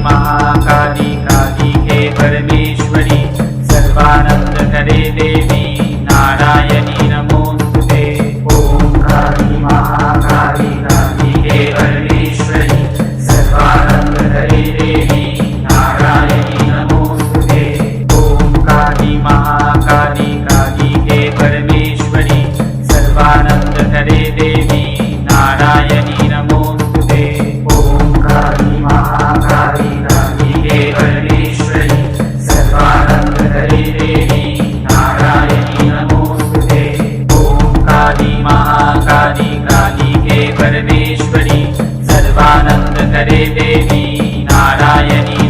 महाकाली कालिके परमेश्वरी सर्वानंद करे देवी नारायणी नमोस्तुते। ओम काली महाकाली कालिके परमेश्वरी सर्वानंद करे देवी नारायणी नमोस्तुते। ओम काली महाकाली कालिके परमेश्वरी सर्वानंद करे देवी नारायणी नमोस्तुते। ओम काली महाकाली कालिके परमेश्वरी सर्वानंद करे देवी नारायणी नमोस्तुते। ओम काली महाकाली कालिके परमेश्वरी सर्वानंद करे देवी नारायणी